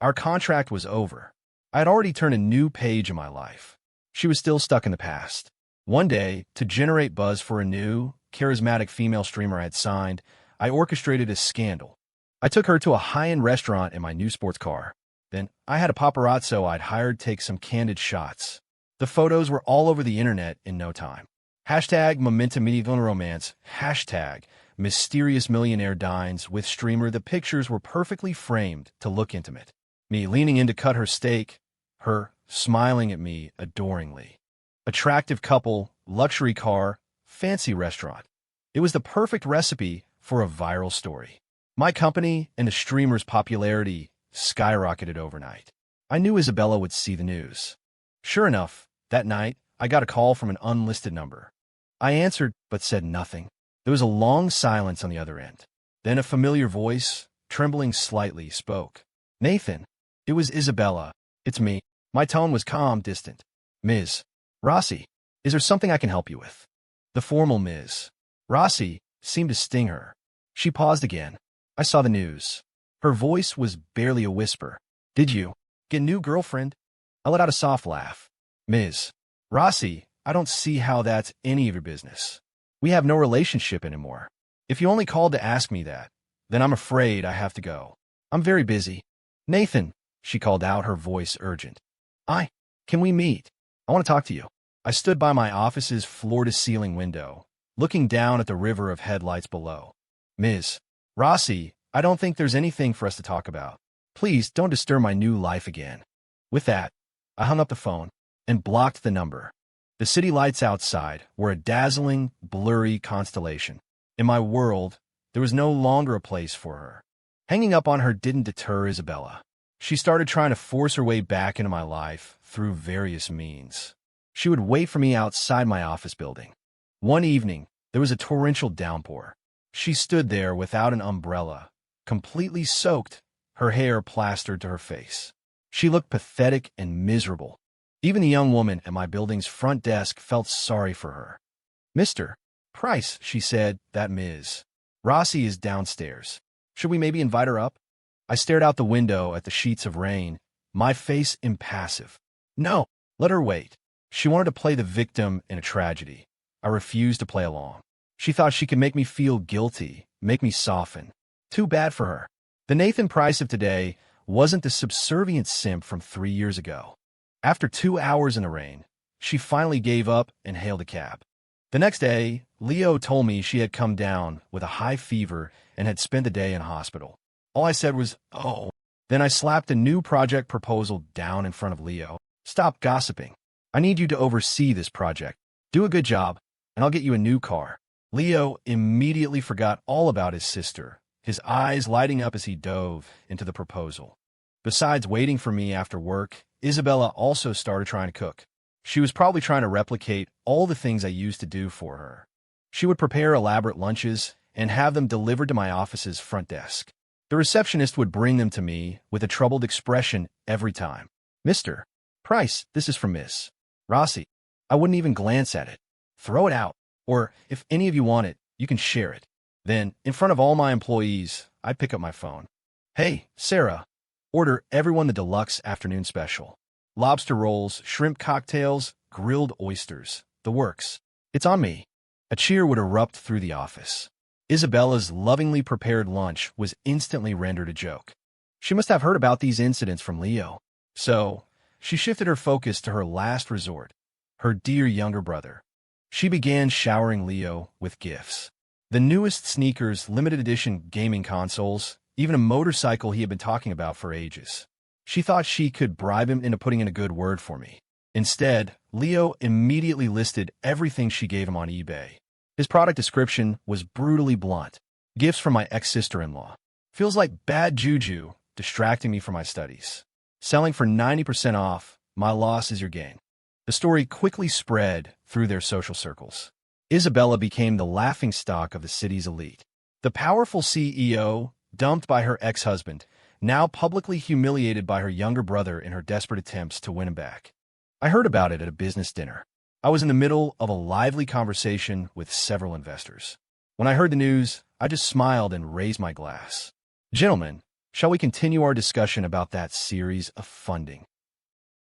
Our contract was over. I had already turned a new page in my life. She was still stuck in the past. One day, to generate buzz for a new, charismatic female streamer I had signed, I orchestrated a scandal. I took her to a high-end restaurant in my new sports car. Then, I had a paparazzo I'd hired take some candid shots. The photos were all over the internet in no time. Hashtag momentum medieval romance, hashtag mysterious millionaire dines with streamer. The pictures were perfectly framed to look intimate. Me leaning in to cut her steak, her smiling at me adoringly. Attractive couple, luxury car, fancy restaurant. It was the perfect recipe for a viral story. My company and the streamer's popularity skyrocketed overnight. I knew Isabella would see the news. Sure enough, that night, I got a call from an unlisted number. I answered, but said nothing. There was a long silence on the other end. Then a familiar voice, trembling slightly, spoke. "Nathan." It was Isabella. "It's me." My tone was calm, distant. "Ms. Rossi, is there something I can help you with?" The formal Ms. Rossi seemed to sting her. She paused again. I saw the news. Her voice was barely a whisper. "Did you get a new girlfriend?" I let out a soft laugh. "Ms. Rossi, I don't see how that's any of your business. We have no relationship anymore. If you only called to ask me that, then I'm afraid I have to go. I'm very busy." "Nathan," she called out, her voice urgent. Can we meet? I want to talk to you." I stood by my office's floor-to-ceiling window, looking down at the river of headlights below. "Ms. Rossi, I don't think there's anything for us to talk about. Please don't disturb my new life again." With that, I hung up the phone and blocked the number. The city lights outside were a dazzling, blurry constellation. In my world, there was no longer a place for her. Hanging up on her didn't deter Isabella. She started trying to force her way back into my life through various means. She would wait for me outside my office building. One evening, there was a torrential downpour. She stood there without an umbrella, completely soaked, her hair plastered to her face. She looked pathetic and miserable. Even the young woman at my building's front desk felt sorry for her. "Mr. Price," she said, "that Ms. Rossi is downstairs. Should we maybe invite her up?" I stared out the window at the sheets of rain, my face impassive. "No, let her wait." She wanted to play the victim in a tragedy. I refused to play along. She thought she could make me feel guilty, make me soften. Too bad for her. The Nathan Price of today wasn't the subservient simp from 3 years ago. After 2 hours in the rain, she finally gave up and hailed a cab. The next day, Leo told me she had come down with a high fever and had spent the day in hospital. All I said was, "Oh." Then I slapped a new project proposal down in front of Leo. "Stop gossiping. I need you to oversee this project. Do a good job, and I'll get you a new car." Leo immediately forgot all about his sister, his eyes lighting up as he dove into the proposal. Besides waiting for me after work, Isabella also started trying to cook. She was probably trying to replicate all the things I used to do for her. She would prepare elaborate lunches and have them delivered to my office's front desk. The receptionist would bring them to me with a troubled expression every time. "Mr. Price, this is from Miss Rossi." I wouldn't even glance at it. "Throw it out. Or, if any of you want it, you can share it." Then, in front of all my employees, I'd pick up my phone. "Hey, Sarah, order everyone the deluxe afternoon special. Lobster rolls, shrimp cocktails, grilled oysters, the works. It's on me." A cheer would erupt through the office. Isabella's lovingly prepared lunch was instantly rendered a joke. She must have heard about these incidents from Leo. So, she shifted her focus to her last resort, her dear younger brother. She began showering Leo with gifts. The newest sneakers, limited edition gaming consoles, even a motorcycle he had been talking about for ages. She thought she could bribe him into putting in a good word for me. Instead, Leo immediately listed everything she gave him on eBay. His product description was brutally blunt. Gifts from my ex-sister-in-law. Feels like bad juju, distracting me from my studies. Selling for 90% off, my loss is your gain. The story quickly spread through their social circles. Isabella became the laughingstock of the city's elite. The powerful CEO, dumped by her ex-husband, now publicly humiliated by her younger brother in her desperate attempts to win him back. I heard about it at a business dinner. I was in the middle of a lively conversation with several investors. When I heard the news, I just smiled and raised my glass. Gentlemen, shall we continue our discussion about that series of funding?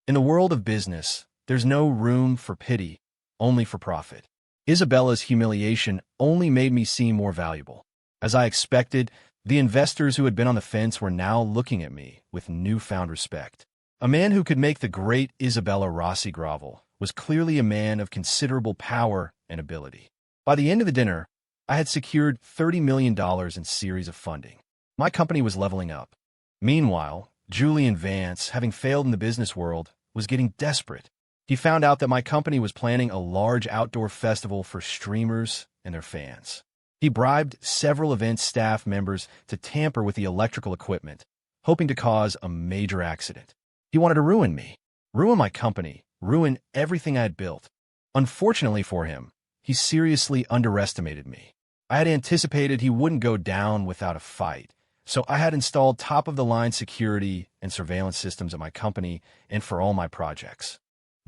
In the world of business, there's no room for pity, only for profit. Isabella's humiliation only made me seem more valuable. As I expected, the investors who had been on the fence were now looking at me with newfound respect. A man who could make the great Isabella Rossi grovel was clearly a man of considerable power and ability. By the end of the dinner, I had secured $30 million in series of funding. My company was leveling up. Meanwhile, Julian Vance, having failed in the business world, was getting desperate. He found out that my company was planning a large outdoor festival for streamers and their fans. He bribed several event staff members to tamper with the electrical equipment, hoping to cause a major accident. He wanted to ruin me, ruin my company, ruin everything I had built. Unfortunately for him, he seriously underestimated me. I had anticipated he wouldn't go down without a fight, so I had installed top-of-the-line security and surveillance systems at my company and for all my projects.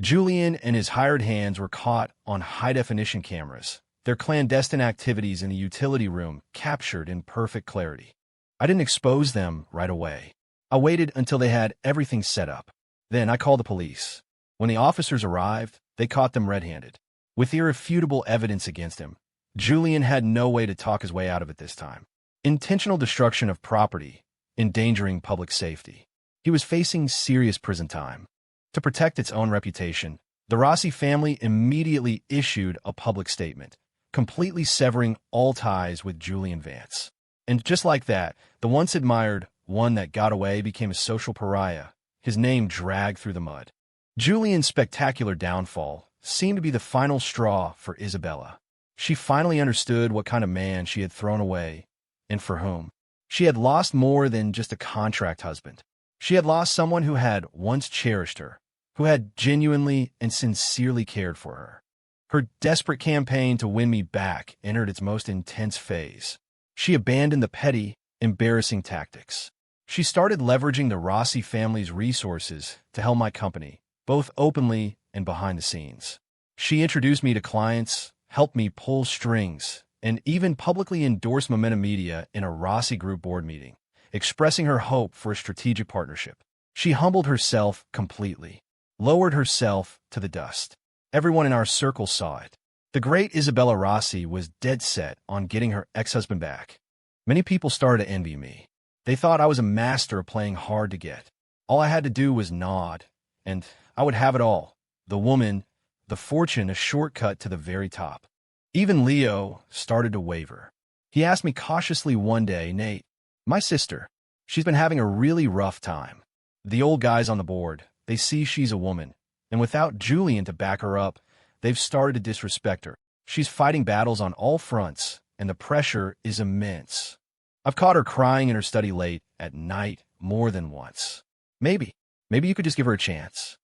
Julian and his hired hands were caught on high-definition cameras, their clandestine activities in the utility room captured in perfect clarity. I didn't expose them right away. I waited until they had everything set up. Then I called the police. When the officers arrived, they caught them red-handed. With irrefutable evidence against him, Julian had no way to talk his way out of it this time. Intentional destruction of property, endangering public safety. He was facing serious prison time. To protect its own reputation, the Rossi family immediately issued a public statement, completely severing all ties with Julian Vance. And just like that, the once admired one that got away became a social pariah, his name dragged through the mud. Julian's spectacular downfall seemed to be the final straw for Isabella. She finally understood what kind of man she had thrown away, and for whom. She had lost more than just a contract husband. She had lost someone who had once cherished her, who had genuinely and sincerely cared for her. Her desperate campaign to win me back entered its most intense phase. She abandoned the petty, embarrassing tactics. She started leveraging the Rossi family's resources to help my company, both openly and behind the scenes. She introduced me to clients, helped me pull strings, and even publicly endorsed Momentum Media in a Rossi Group board meeting, expressing her hope for a strategic partnership. She humbled herself completely, lowered herself to the dust. Everyone in our circle saw it. The great Isabella Rossi was dead set on getting her ex-husband back. Many people started to envy me. They thought I was a master of playing hard to get. All I had to do was nod, and I would have it all. The woman, the fortune, a shortcut to the very top. Even Leo started to waver. He asked me cautiously one day, "Nate, my sister, she's been having a really rough time. The old guys on the board, they see she's a woman, and without Julian to back her up, they've started to disrespect her. She's fighting battles on all fronts, and the pressure is immense. I've caught her crying in her study late at night more than once. Maybe you could just give her a chance."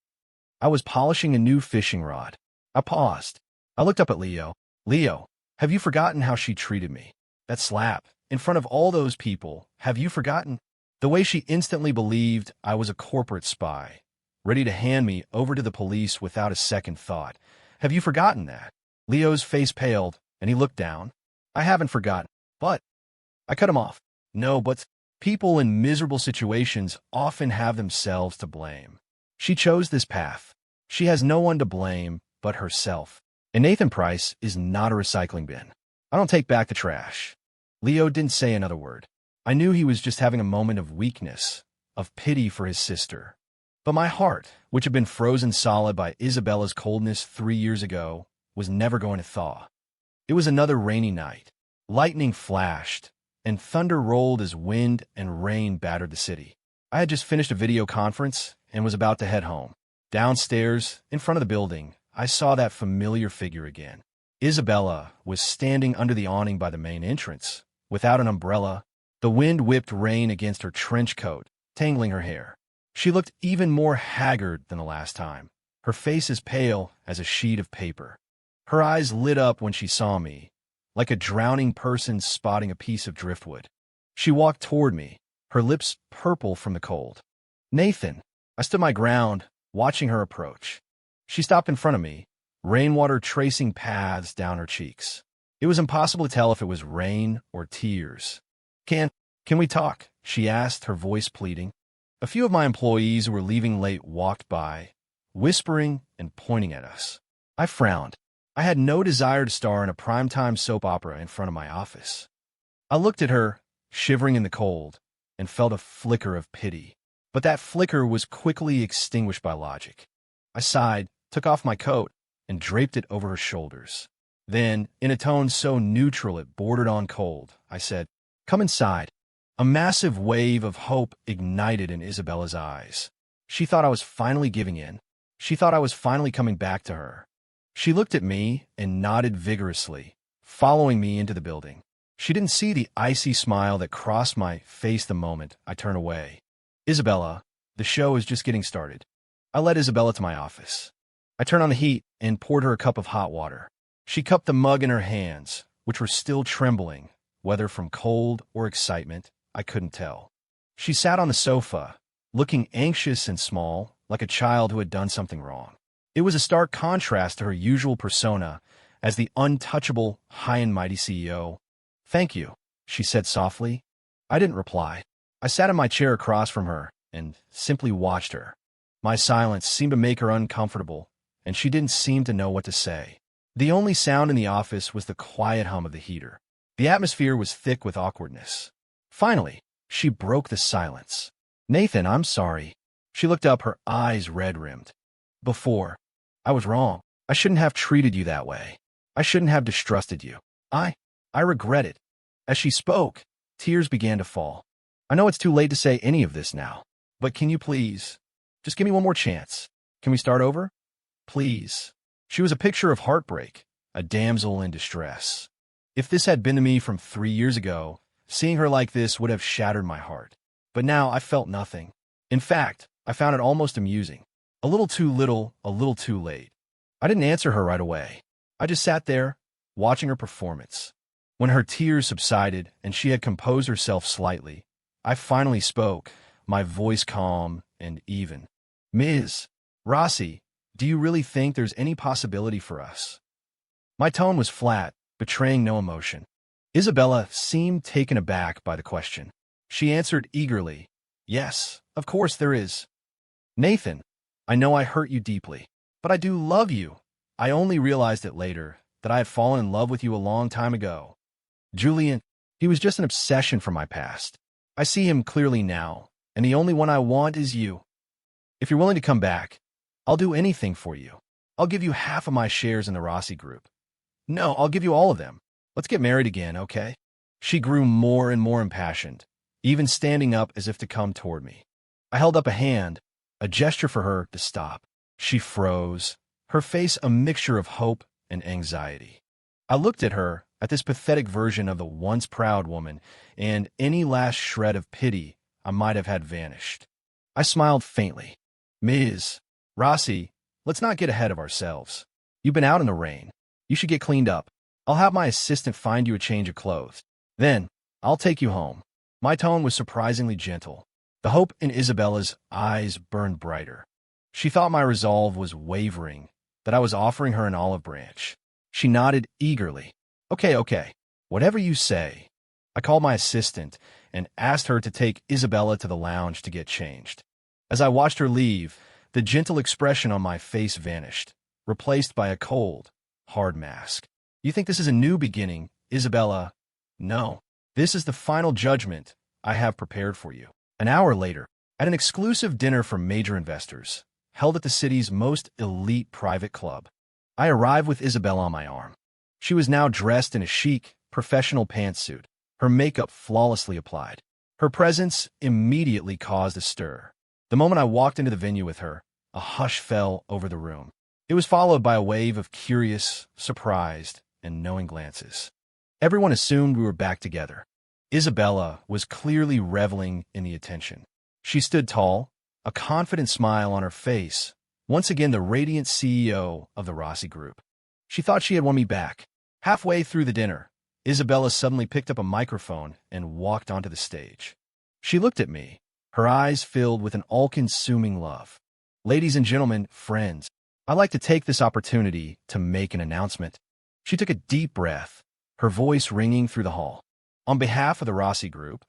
I was polishing a new fishing rod. I paused. I looked up at Leo. "Leo, have you forgotten how she treated me? That slap, in front of all those people, have you forgotten? The way she instantly believed I was a corporate spy, ready to hand me over to the police without a second thought. Have you forgotten that?" Leo's face paled, and he looked down. "I haven't forgotten, but..." I cut him off. "No, but people in miserable situations often have themselves to blame. She chose this path. She has no one to blame but herself. And Nathan Price is not a recycling bin. I don't take back the trash." Leo didn't say another word. I knew he was just having a moment of weakness, of pity for his sister. But my heart, which had been frozen solid by Isabella's coldness 3 years ago, was never going to thaw. It was another rainy night. Lightning flashed, and thunder rolled as wind and rain battered the city. I had just finished a video conference and was about to head home. Downstairs, in front of the building, I saw that familiar figure again. Isabella was standing under the awning by the main entrance, without an umbrella. The wind whipped rain against her trench coat, tangling her hair. She looked even more haggard than the last time, her face as pale as a sheet of paper. Her eyes lit up when she saw me, like a drowning person spotting a piece of driftwood. She walked toward me, her lips purple from the cold. "Nathan." I stood my ground, watching her approach. She stopped in front of me, rainwater tracing paths down her cheeks. It was impossible to tell if it was rain or tears. Can we talk?" she asked, her voice pleading. A few of my employees who were leaving late walked by, whispering and pointing at us. I frowned. I had no desire to star in a primetime soap opera in front of my office. I looked at her, shivering in the cold, and felt a flicker of pity. But that flicker was quickly extinguished by logic. I sighed, took off my coat, and draped it over her shoulders. Then, in a tone so neutral it bordered on cold, I said, "Come inside." A massive wave of hope ignited in Isabella's eyes. She thought I was finally giving in. She thought I was finally coming back to her. She looked at me and nodded vigorously, following me into the building. She didn't see the icy smile that crossed my face the moment I turned away. "Isabella, the show is just getting started." I led Isabella to my office. I turned on the heat and poured her a cup of hot water. She cupped the mug in her hands, which were still trembling, whether from cold or excitement, I couldn't tell. She sat on the sofa, looking anxious and small, like a child who had done something wrong. It was a stark contrast to her usual persona as the untouchable, high and mighty CEO. "Thank you," she said softly. I didn't reply. I sat in my chair across from her and simply watched her. My silence seemed to make her uncomfortable, and she didn't seem to know what to say. The only sound in the office was the quiet hum of the heater. The atmosphere was thick with awkwardness. Finally, she broke the silence. "Nathan, I'm sorry." She looked up, her eyes red-rimmed. "Before, I was wrong. I shouldn't have treated you that way. I shouldn't have distrusted you. I regret it." As she spoke, tears began to fall. "I know it's too late to say any of this now, but can you please, just give me one more chance? Can we start over? Please." She was a picture of heartbreak, a damsel in distress. If this had been to me from 3 years ago, seeing her like this would have shattered my heart. But now I felt nothing. In fact, I found it almost amusing. A little too little, a little too late. I didn't answer her right away. I just sat there, watching her performance. When her tears subsided and she had composed herself slightly, I finally spoke, my voice calm and even. "Ms. Rossi, do you really think there's any possibility for us?" My tone was flat, betraying no emotion. Isabella seemed taken aback by the question. She answered eagerly, "Yes, of course there is. Nathan, I know I hurt you deeply, but I do love you. I only realized it later that I had fallen in love with you a long time ago. Julian, he was just an obsession from my past. I see him clearly now, and the only one I want is you. If you're willing to come back, I'll do anything for you. I'll give you half of my shares in the Rossi Group. No, I'll give you all of them. Let's get married again, okay?" She grew more and more impassioned, even standing up as if to come toward me. I held up a hand, a gesture for her to stop. She froze, her face a mixture of hope and anxiety. I looked at her, at this pathetic version of the once proud woman, and any last shred of pity I might have had vanished. I smiled faintly. "Ms. Rossi, let's not get ahead of ourselves. You've been out in the rain. You should get cleaned up. I'll have my assistant find you a change of clothes. Then, I'll take you home." My tone was surprisingly gentle. The hope in Isabella's eyes burned brighter. She thought my resolve was wavering, that I was offering her an olive branch. She nodded eagerly. Okay, whatever you say." I called my assistant and asked her to take Isabella to the lounge to get changed. As I watched her leave, the gentle expression on my face vanished, replaced by a cold, hard mask. "You think this is a new beginning, Isabella?" "No. This is the final judgment I have prepared for you." An hour later, at an exclusive dinner for major investors, held at the city's most elite private club, I arrived with Isabella on my arm. She was now dressed in a chic, professional pantsuit, her makeup flawlessly applied. Her presence immediately caused a stir. The moment I walked into the venue with her, a hush fell over the room. It was followed by a wave of curious, surprised, and knowing glances. Everyone assumed we were back together. Isabella was clearly reveling in the attention. She stood tall, a confident smile on her face, once again the radiant CEO of the Rossi Group. She thought she had won me back. Halfway through the dinner, Isabella suddenly picked up a microphone and walked onto the stage. She looked at me, her eyes filled with an all-consuming love. "Ladies and gentlemen, friends, I'd like to take this opportunity to make an announcement." She took a deep breath, her voice ringing through the hall. "On behalf of the Rossi Group,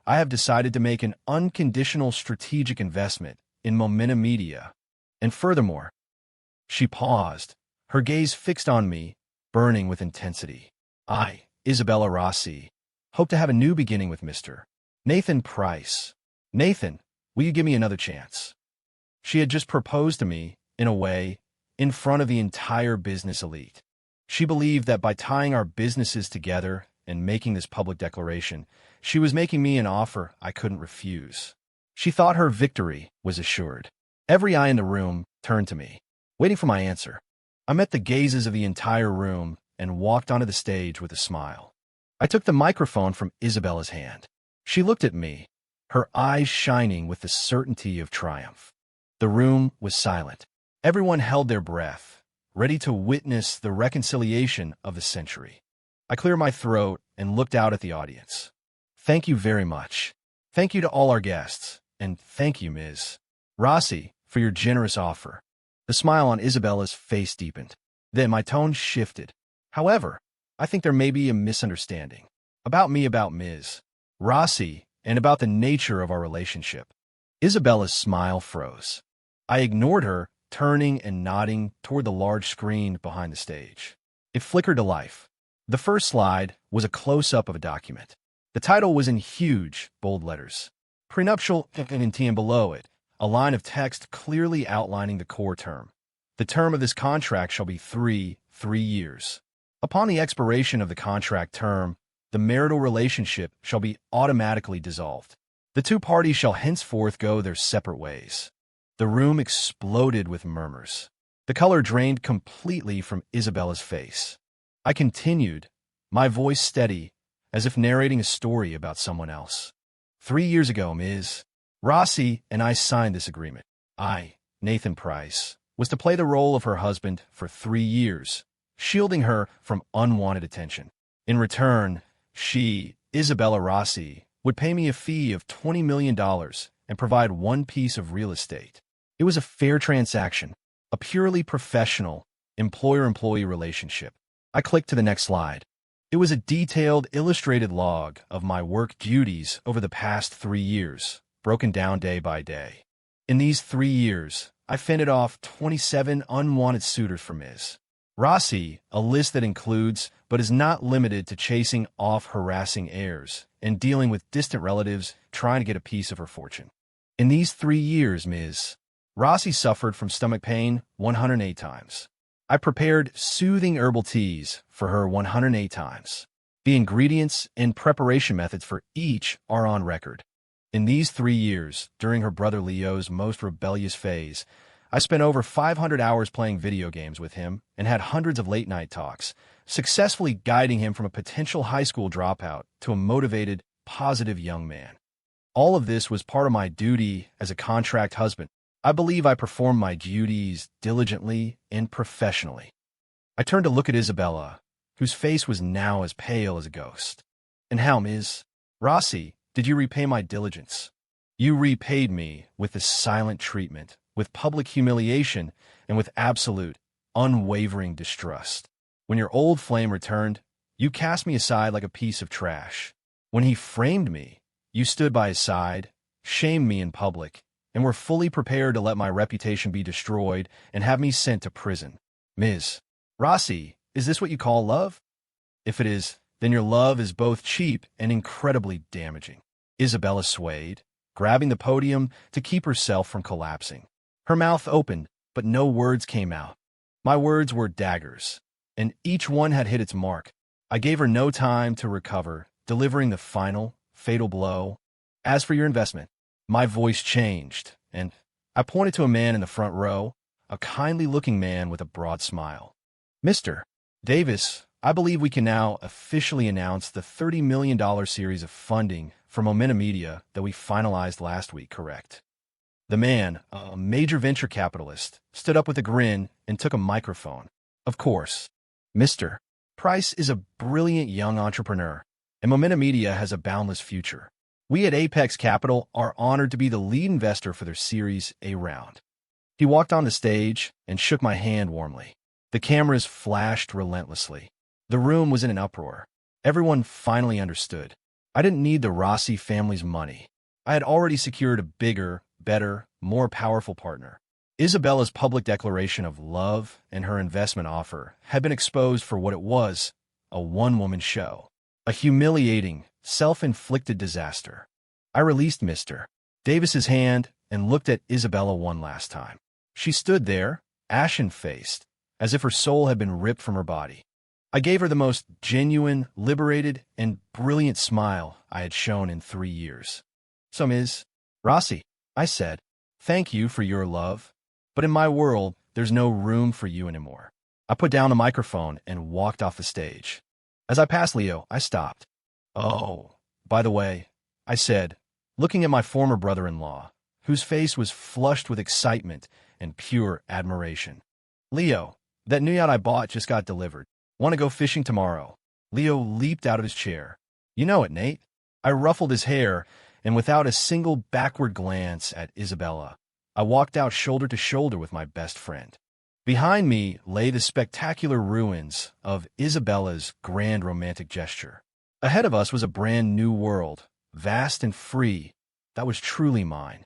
I have decided to make an unconditional strategic investment in Momentum Media. And furthermore," she paused, her gaze fixed on me, burning with intensity. "I, Isabella Rossi, hope to have a new beginning with Mr. Nathan Price. Nathan, will you give me another chance?" She had just proposed to me, in a way, in front of the entire business elite. She believed that by tying our businesses together and making this public declaration, she was making me an offer I couldn't refuse. She thought her victory was assured. Every eye in the room turned to me, waiting for my answer. I met the gazes of the entire room and walked onto the stage with a smile. I took the microphone from Isabella's hand. She looked at me, her eyes shining with the certainty of triumph. The room was silent. Everyone held their breath, ready to witness the reconciliation of the century. I cleared my throat and looked out at the audience. "Thank you very much. Thank you to all our guests, and thank you, Ms. Rossi, for your generous offer." The smile on Isabella's face deepened. Then my tone shifted. "However, I think there may be a misunderstanding. About me, about Ms. Rossi, and about the nature of our relationship." Isabella's smile froze. I ignored her, turning and nodding toward the large screen behind the stage. It flickered to life. The first slide was a close-up of a document. The title was in huge, bold letters. Prenuptial, and below it, a line of text clearly outlining the core term. The term of this contract shall be 3 years. Upon the expiration of the contract term, the marital relationship shall be automatically dissolved. The two parties shall henceforth go their separate ways. The room exploded with murmurs. The color drained completely from Isabella's face. I continued, my voice steady, as if narrating a story about someone else. 3 years ago, Ms. Rossi and I signed this agreement. I, Nathan Price, was to play the role of her husband for 3 years, shielding her from unwanted attention. In return, she, Isabella Rossi, would pay me a fee of $20 million and provide one piece of real estate. It was a fair transaction, a purely professional, employer-employee relationship. I clicked to the next slide. It was a detailed, illustrated log of my work duties over the past 3 years, broken down day by day. In these 3 years, I fended off 27 unwanted suitors for Ms. Rossi, a list that includes, but is not limited to chasing off harassing heirs and dealing with distant relatives trying to get a piece of her fortune. In these 3 years, Ms. Rossi suffered from stomach pain 108 times. I prepared soothing herbal teas for her 108 times. The ingredients and preparation methods for each are on record. In these 3 years, during her brother Leo's most rebellious phase, I spent over 500 hours playing video games with him and had hundreds of late-night talks, successfully guiding him from a potential high school dropout to a motivated, positive young man. All of this was part of my duty as a contract husband. I believe I performed my duties diligently and professionally. I turned to look at Isabella, whose face was now as pale as a ghost. "And how, Ms. Rossi, did you repay my diligence?" "You repaid me with the silent treatment, with public humiliation, and with absolute, unwavering distrust. When your old flame returned, you cast me aside like a piece of trash. When he framed me, you stood by his side, shamed me in public, and were fully prepared to let my reputation be destroyed and have me sent to prison. Ms. Rossi, is this what you call love? If it is, then your love is both cheap and incredibly damaging." Isabella swayed, grabbing the podium to keep herself from collapsing. Her mouth opened, but no words came out. My words were daggers, and each one had hit its mark. I gave her no time to recover, delivering the final, fatal blow. As for your investment, my voice changed, and I pointed to a man in the front row, a kindly-looking man with a broad smile. Mr. Davis, I believe we can now officially announce the $30 million series of funding for Momentum Media that we finalized last week, correct? The man, a major venture capitalist, stood up with a grin and took a microphone. Of course, Mr. Price is a brilliant young entrepreneur, and Momentum Media has a boundless future. We at Apex Capital are honored to be the lead investor for their Series A round. He walked on the stage and shook my hand warmly. The cameras flashed relentlessly. The room was in an uproar. Everyone finally understood. I didn't need the Rossi family's money. I had already secured a bigger, better, more powerful partner. Isabella's public declaration of love and her investment offer had been exposed for what it was, a one-woman show. A humiliating, self-inflicted disaster. I released Mr. Davis's hand and looked at Isabella one last time. She stood there, ashen-faced, as if her soul had been ripped from her body. I gave her the most genuine, liberated, and brilliant smile I had shown in 3 years. So, Ms. Rossi, I said, thank you for your love, but in my world, there's no room for you anymore. I put down the microphone and walked off the stage. As I passed Leo, I stopped. Oh, by the way, I said, looking at my former brother-in-law, whose face was flushed with excitement and pure admiration. Leo, that new yacht I bought just got delivered. Want to go fishing tomorrow? Leo leaped out of his chair. You know it, Nate. I ruffled his hair, and without a single backward glance at Isabella, I walked out shoulder to shoulder with my best friend. Behind me lay the spectacular ruins of Isabella's grand romantic gesture. Ahead of us was a brand new world, vast and free, that was truly mine.